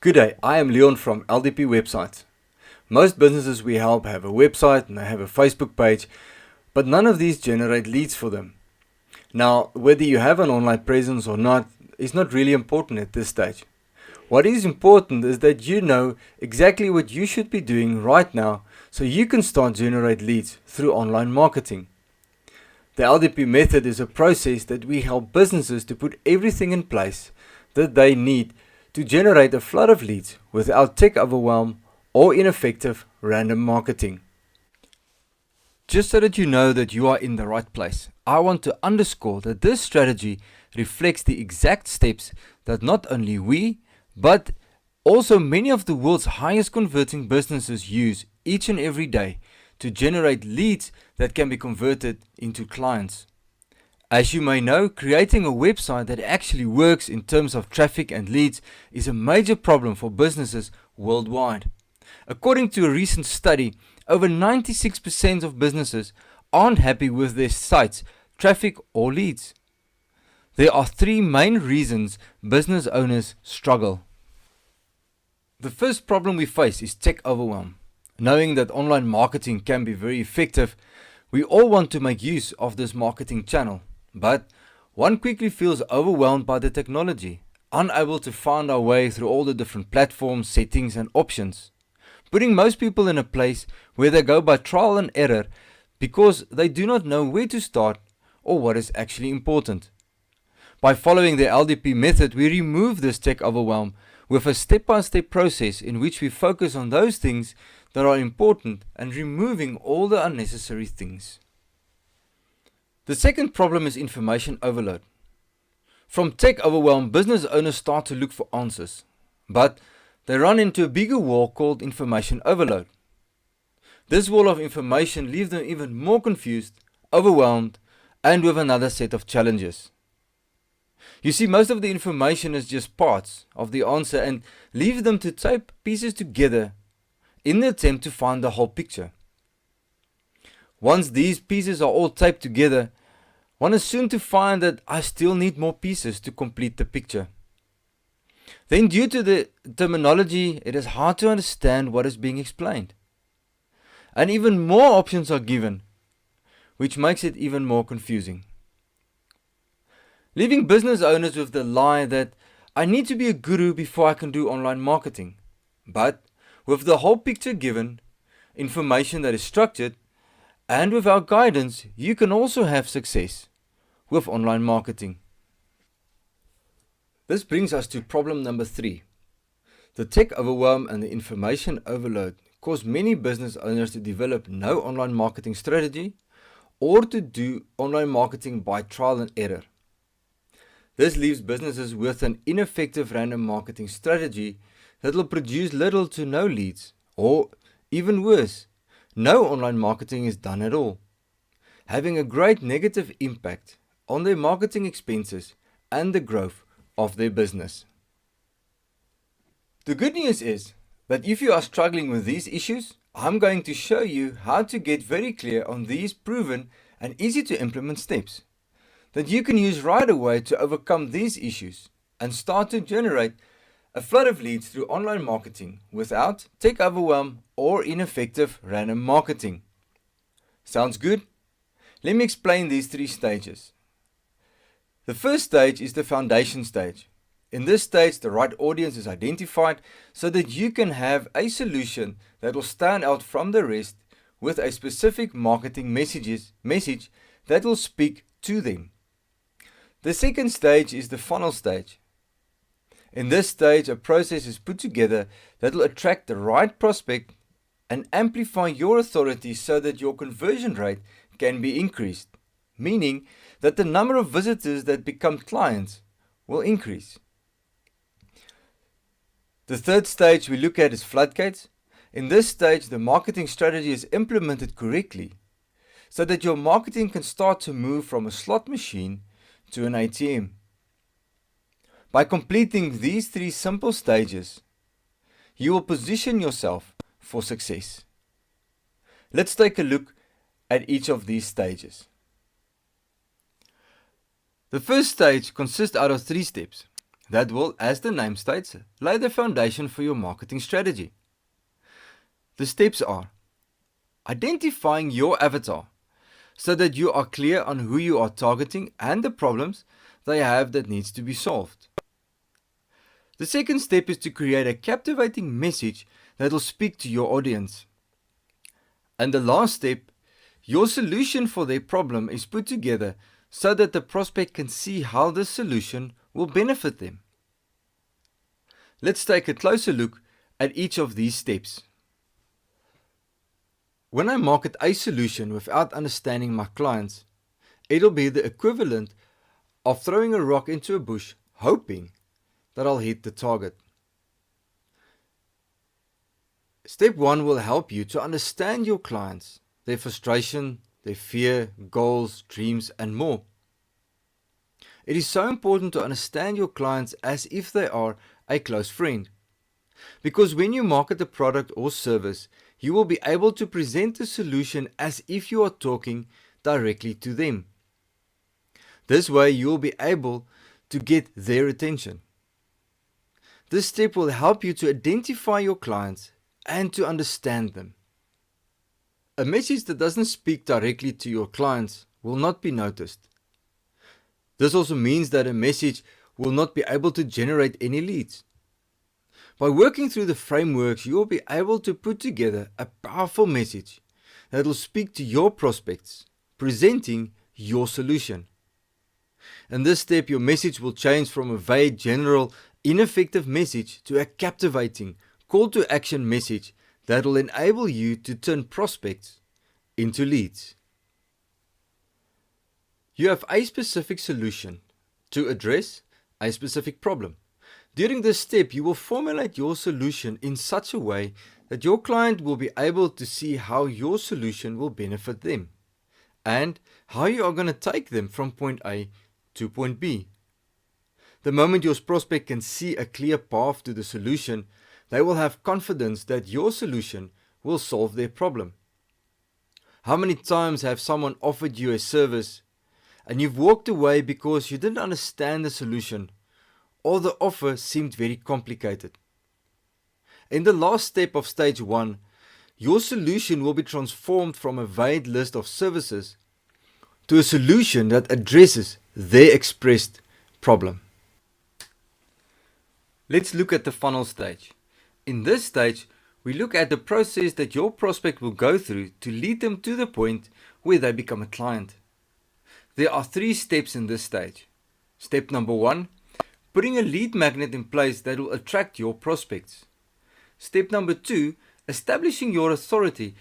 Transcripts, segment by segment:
Good day, I am Leon from LDP Websites. Most businesses we help have a website and they have a Facebook page, but none of these generate leads for them. Now, whether you have an online presence or not is not really important at this stage. What is important is that you know exactly what you should be doing right now so you can start generate leads through online marketing. The LDP method is a process that we help businesses to put everything in place that they need to generate a flood of leads without tech overwhelm or ineffective random marketing. Just so that you know that you are in the right place, I want to underscore that this strategy reflects the exact steps that not only we, but also many of the world's highest converting businesses use each and every day to generate leads that can be converted into clients. As you may know, creating a website that actually works in terms of traffic and leads is a major problem for businesses worldwide. According to a recent study, over 96% of businesses aren't happy with their sites, traffic or leads. There are three main reasons business owners struggle. The first problem we face is tech overwhelm. Knowing that online marketing can be very effective, we all want to make use of this marketing channel. But one quickly feels overwhelmed by the technology, unable to find our way through all the different platforms, settings and options, putting most people in a place where they go by trial and error because they do not know where to start or what is actually important. By following the LDP method, we remove this tech overwhelm with a step-by-step process in which we focus on those things that are important and removing all the unnecessary things. The second problem is information overload. From tech overwhelm, business owners start to look for answers, but they run into a bigger wall called information overload. This wall of information leaves them even more confused, overwhelmed, and with another set of challenges. You see, most of the information is just parts of the answer and leaves them to tape pieces together in the attempt to find the whole picture. Once these pieces are all taped together, one is soon to find that I still need more pieces to complete the picture. Then, due to the terminology, it is hard to understand what is being explained. And even more options are given, which makes it even more confusing. Leaving business owners with the lie that I need to be a guru before I can do online marketing. But with the whole picture given, information that is structured, and with our guidance, you can also have success with online marketing. This brings us to problem number 3. The tech overwhelm and the information overload cause many business owners to develop no online marketing strategy or to do online marketing by trial and error. This leaves businesses with an ineffective random marketing strategy that will produce little to no leads, or even worse, no online marketing is done at all, having a great negative impact on their marketing expenses and the growth of their business. The good news is that if you are struggling with these issues, I'm going to show you how to get very clear on these proven and easy to implement steps that you can use right away to overcome these issues and start to generate a flood of leads through online marketing without tech overwhelm or ineffective random marketing. Sounds good? Let me explain these 3 stages. The first stage is the foundation stage. In this stage, the right audience is identified so that you can have a solution that will stand out from the rest with a specific marketing message that will speak to them. The second stage is the funnel stage. In this stage, a process is put together that will attract the right prospect and amplify your authority so that your conversion rate can be increased, meaning that the number of visitors that become clients will increase. The third stage we look at is floodgates. In this stage, the marketing strategy is implemented correctly so that your marketing can start to move from a slot machine to an ATM. By completing these 3 simple stages, you will position yourself for success. Let's take a look at each of these stages. The first stage consists out of 3 steps. that will, as the name states, lay the foundation for your marketing strategy. The steps are identifying your avatar so that you are clear on who you are targeting and the problems they have that needs to be solved. The second step is to create a captivating message that will speak to your audience. And the last step, your solution for their problem is put together so that the prospect can see how this solution will benefit them. Let's take a closer look at each of these steps. When I market a solution without understanding my clients, it'll be the equivalent of throwing a rock into a bush hoping that I'll hit the target. Step 1 will help you to understand your clients, their frustration, their fear, goals, dreams, and more. It is so important to understand your clients as if they are a close friend. Because when you market a product or service, you will be able to present the solution as if you are talking directly to them. This way you will be able to get their attention. This step will help you to identify your clients and to understand them. A message that doesn't speak directly to your clients will not be noticed. This also means that a message will not be able to generate any leads. By working through the frameworks, you will be able to put together a powerful message that will speak to your prospects, presenting your solution. In this step, your message will change from a vague, general, ineffective message to a captivating, call to action message that will enable you to turn prospects into leads. You have a specific solution to address a specific problem. During this step, you will formulate your solution in such a way that your client will be able to see how your solution will benefit them and how you are going to take them from point A to point B. The moment your prospect can see a clear path to the solution, they will have confidence that your solution will solve their problem. How many times have someone offered you a service and you've walked away because you didn't understand the solution or the offer seemed very complicated? In the last step of stage 1, your solution will be transformed from a vague list of services to a solution that addresses their expressed problem. Let's look at the funnel stage. In this stage, we look at the process that your prospect will go through to lead them to the point where they become a client. There are 3 steps in this stage. Step number 1, putting a lead magnet in place that will attract your prospects. Step number 2, establishing your authority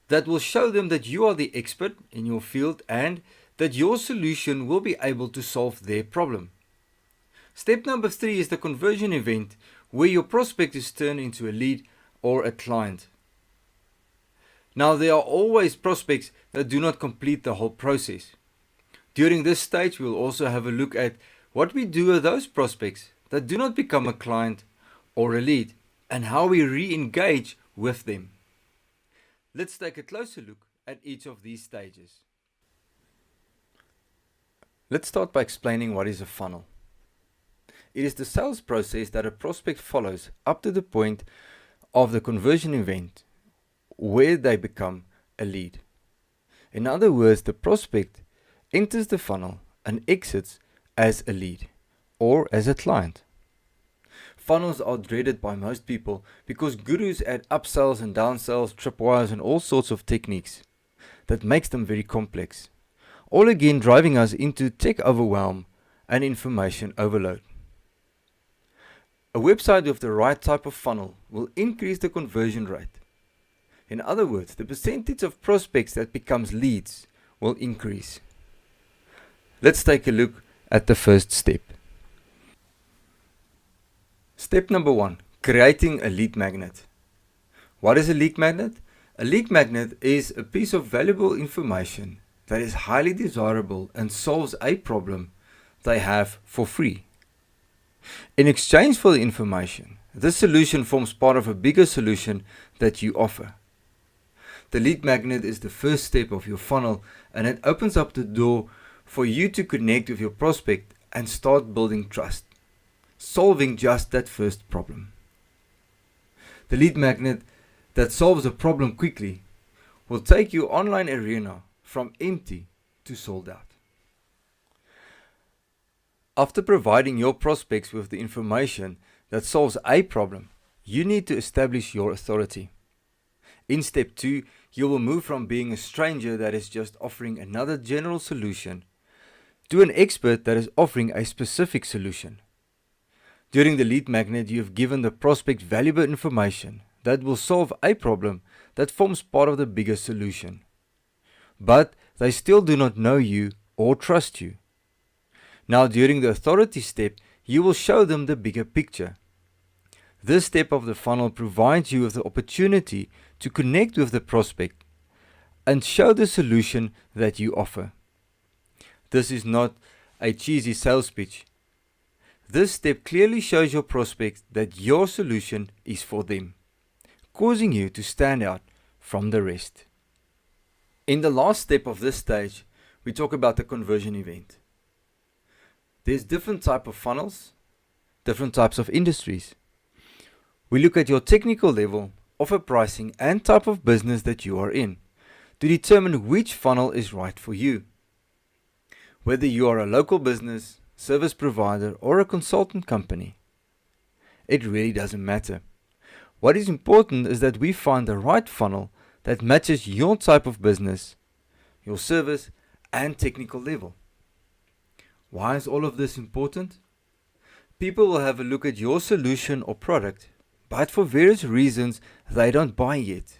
that will show them that you are the expert in your field and that your solution will be able to solve their problem. Step number 3 is the conversion event where your prospect is turned into a lead or a client. Now, there are always prospects that do not complete the whole process. During this stage, we will also have a look at what we do with those prospects that do not become a client or a lead and how we re-engage with them. Let's take a closer look at each of these stages. Let's start by explaining what is a funnel. It is the sales process that a prospect follows up to the point of the conversion event where they become a lead. In other words, the prospect enters the funnel and exits as a lead or as a client. Funnels are dreaded by most people because gurus add upsells and downsells, tripwires and all sorts of techniques that makes them very complex. All again driving us into tech overwhelm and information overload. A website with the right type of funnel will increase the conversion rate. In other words, the percentage of prospects that becomes leads will increase. Let's take a look at the first step. Step number 1, creating a lead magnet. What is a lead magnet? A lead magnet is a piece of valuable information that is highly desirable and solves a problem they have for free. In exchange for the information, this solution forms part of a bigger solution that you offer. The lead magnet is the first step of your funnel, and it opens up the door for you to connect with your prospect and start building trust. solving just that first problem. The lead magnet that solves a problem quickly will take your online arena from empty to sold out. After providing your prospects with the information that solves a problem, you need to establish your authority. In step 2, you will move from being a stranger that is just offering another general solution to an expert that is offering a specific solution. During the lead magnet, you have given the prospect valuable information that will solve a problem that forms part of the bigger solution. But they still do not know you or trust you. Now, during the authority step, you will show them the bigger picture. This step of the funnel provides you with the opportunity to connect with the prospect and show the solution that you offer. This is not a cheesy sales pitch. This step clearly shows your prospect that your solution is for them, causing you to stand out from the rest. In the last step of this stage, we talk about the conversion event. There's different types of funnels, different types of industries. We look at your technical level, offer pricing, and type of business that you are in to determine which funnel is right for you. Whether you are a local business, service provider, or a consultant company, it really doesn't matter. What is important is that we find the right funnel that matches your type of business, your service, and technical level. Why is all of this important? People will have a look at your solution or product, but for various reasons they don't buy yet.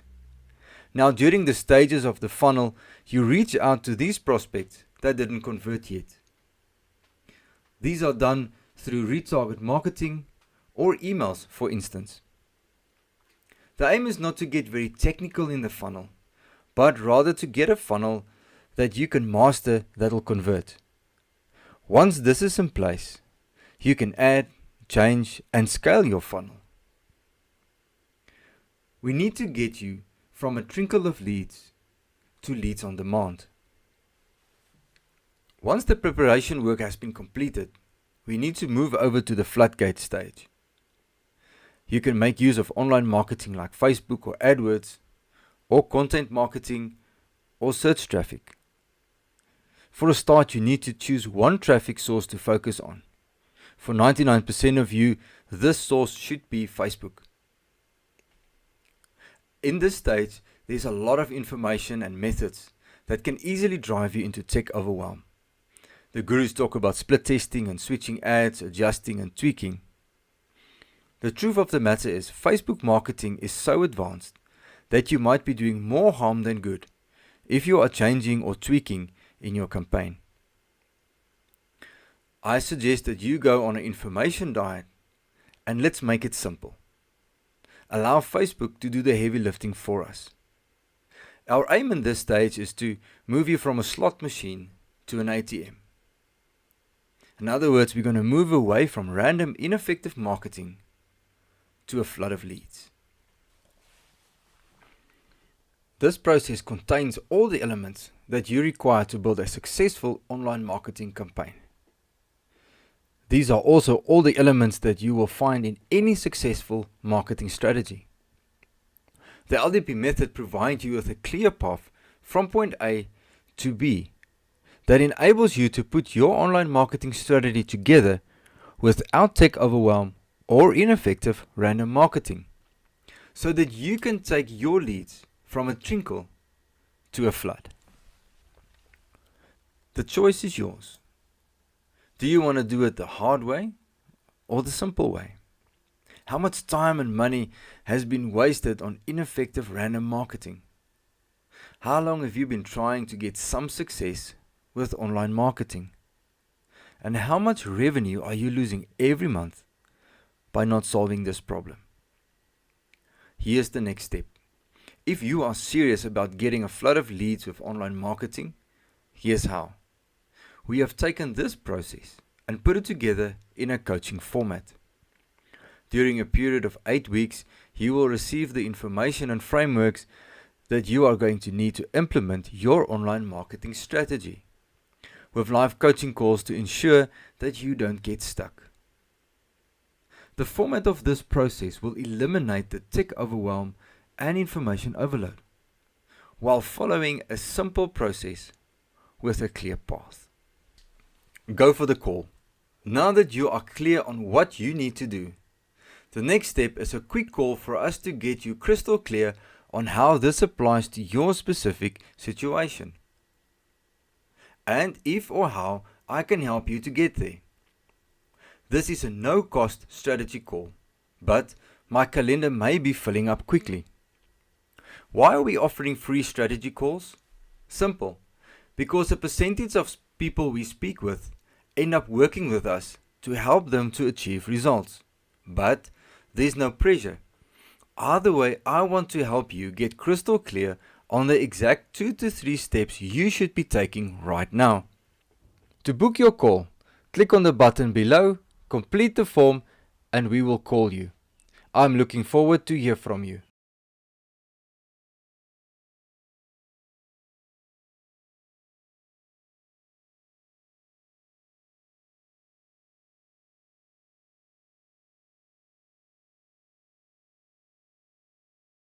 Now, during the stages of the funnel, you reach out to these prospects that didn't convert yet. These are done through retarget marketing or emails, for instance. The aim is not to get very technical in the funnel, but rather to get a funnel that you can master that will convert. Once this is in place, you can add, change, and scale your funnel. We need to get you from a trickle of leads to leads on demand. Once the preparation work has been completed, we need to move over to the floodgate stage. You can make use of online marketing like Facebook or AdWords, or content marketing or search traffic. For a start, you need to choose one traffic source to focus on. For 99% of you, this source should be Facebook. In this stage, there's a lot of information and methods that can easily drive you into tech overwhelm. The gurus talk about split testing and switching ads, adjusting and tweaking. The truth of the matter is, Facebook marketing is so advanced that you might be doing more harm than good if you are changing or tweaking in your campaign. I suggest that you go on an information diet, and let's make it simple. Allow Facebook to do the heavy lifting for us. Our aim in this stage is to move you from a slot machine to an ATM. In other words, we're going to move away from random ineffective marketing to a flood of leads. This process contains all the elements that you require to build a successful online marketing campaign. These are also all the elements that you will find in any successful marketing strategy. The LDP method provides you with a clear path from point A to B that enables you to put your online marketing strategy together without tech overwhelm or ineffective random marketing, so that you can take your leads from a trickle to a flood. The choice is yours. Do you want to do it the hard way or the simple way? How much time and money has been wasted on ineffective random marketing? How long have you been trying to get some success with online marketing? And how much revenue are you losing every month by not solving this problem? Here's the next step. If you are serious about getting a flood of leads with online marketing, here's how. We have taken this process and put it together in a coaching format. During a period of 8 weeks, you will receive the information and frameworks that you are going to need to implement your online marketing strategy, with live coaching calls to ensure that you don't get stuck. The format of this process will eliminate the tech overwhelm and information overload, while following a simple process with a clear path. Go for the call. Now that you are clear on what you need to do, the next step is a quick call for us to get you crystal clear on how this applies to your specific situation, and if or how I can help you to get there. This is a no-cost strategy call, but my calendar may be filling up quickly. Why are we offering free strategy calls? Simple. Because a percentage of people we speak with end up working with us to help them to achieve results. But there's no pressure. Either way, I want to help you get crystal clear on the exact 2 to 3 steps you should be taking right now. To book your call, click on the button below, complete the form, and we will call you. I'm looking forward to hear from you.